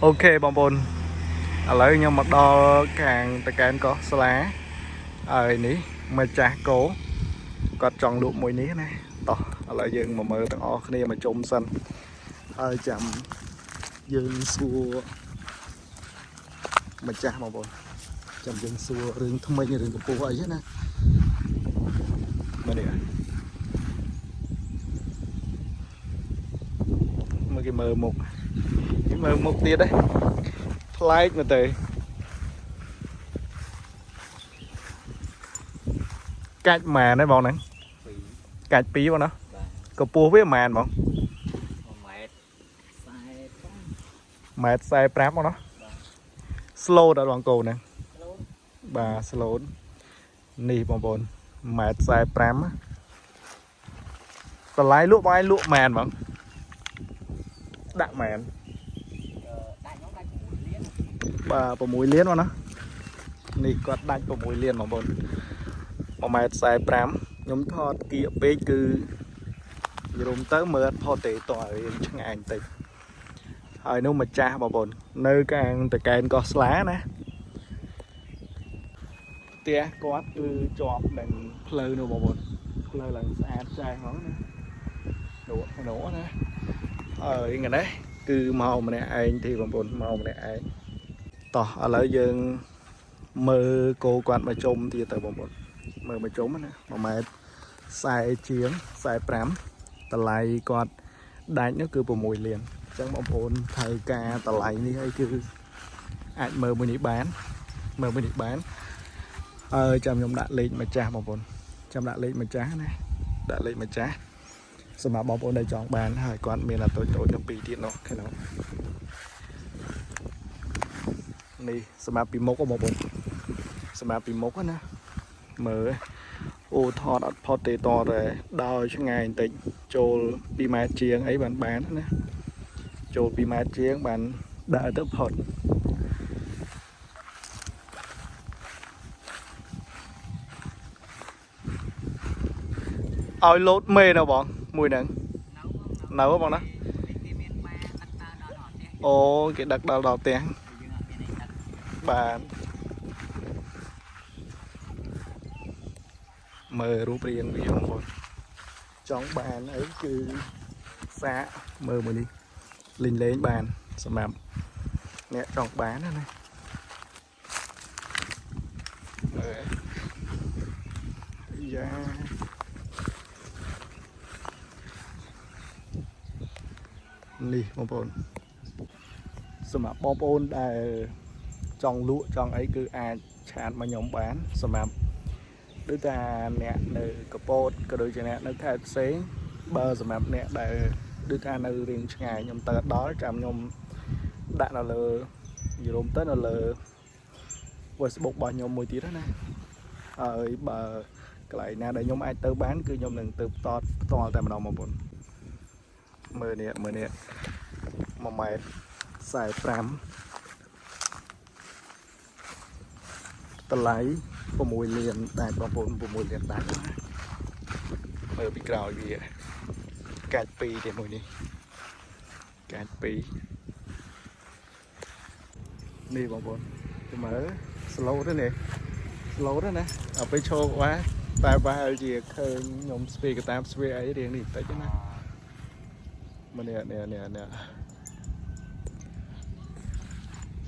Okបងប្អូនឥឡូវខ្ញុំមកដល់ខាងតកែនកោះស្លាហើយនេះមកចាស់គោគាត់ចង់លក់មួយនេះណាតោះឥឡូវយើងមកមើលទាំងអស់គ្នាមកជុំសិនហើយចាំយើងសួរម្ចាស់បងប្អូនចាំយើងសួររឿងថ្មីរឿងកំពស់អីណាមកនេះមកគេមើលមុខទៀតđấyប្លែកមើលទៅកាច់ម៉ានđấyបងហ្នឹងកាច់2បងណាកម្ពស់វាម៉ានបង1.45បងណា slow ដល់បងកូនហ្នឹងបាទ slow នេះបងប្អូន1.45តម្លៃលក់បងឯងលក់ម៉ានបងដាក់ម៉ានបាទ6លានបងណានេះគាត់ដាច់6លានបងប្អូន1.45ខ្ញុំថតគៀកពេកគឺយរុំទៅមើលអត់ផុតទេតោះឲ្យឆ្ងាយបន្តិចហើយនោះម្ចាស់បងប្អូននៅខាងតកែនកោះស្លាណាផ្ទះគាត់គឺជាប់នឹងផ្លូវនោះបងប្អូនផ្លូវឡើងស្អាតចាស់ហ្មងណានោះណាហើយថ្ងៃនេះគឺមកម្នាក់ឯងទេបងប្អូនមកម្នាក់ឯងតោះឥឡូវយើងមើលគោគាត់មកជុំទៀតទៅបងប្អូនមើលមកជុំណា1ម៉ែត្រ40ជាង45តម្លៃគាត់ដាច់នោះគឺ6លានអញ្ចឹងបងប្អូនត្រូវការតម្លៃនេះហើយគឺអាចមើលមួយនេះបានហើយចាំខ្ញុំដាក់លេខម្ចាស់បងប្អូនចាំដាក់លេខម្ចាស់ណាដាក់លេខម្ចាស់សម្រាប់បងប្អូនដែលចង់បានហើយគាត់មានតូចនឹង2ទៀតនោះឃើញទេនេះសម្រាប់ពីមុខបងប្អូនសម្រាប់ពីមុខណាមើលអូថតអត់ផុតទេតតែដល់ឆ្ងាយបន្តិចចូល2ម៉ែត្រជាងអីបានណាចូល2ម៉ែត្រជាងបានដើរទៅផុតឲ្យលោតមេណាបងមួយហ្នឹងនៅបងណាអូគេដឹកដល់ផ្ទះបាទមើលរូបរាងវាបងប្អូនចង់បានអីគឺសាកមើលមួយនេះលេងបានសម្រាប់អ្នកចង់បានណាមើលយ៉ានេះបងប្អូនសម្រាប់បងប្អូនដែលចង់លក់ចង់អីគឺអាចឆាតមកខ្ញុំបានសម្រាប់ដូចថាអ្នកនៅកពតក៏ដូចជាអ្នកនៅខេត្តផ្សេងបើសម្រាប់អ្នកដែលដូចថានៅរៀងឆ្ងាយខ្ញុំទៅដល់ចាំខ្ញុំដាក់នៅលើយល់ទៅនៅលើ Facebook របស់ខ្ញុំមួយទៀតណាហើយបើកន្លែងណាដែលខ្ញុំអាចទៅបានគឺខ្ញុំនឹងទៅផ្ទាល់តែម្ដងបងប្អូនមើលនេះ1ម៉ែត្រ45តម្លៃ6លានតែបងប្អូន6លានដែរមើលពីក្រោយវាកាច់2ទេមួយនេះកាច់2នេះបងប្អូនមើល slow ទេណាឲ្យទៅឈោកquáតែបើឲ្យជាឃើញខ្ញុំស្វេកតាមស្វេអីរៀងនេះបន្តិចណាមើលនេះ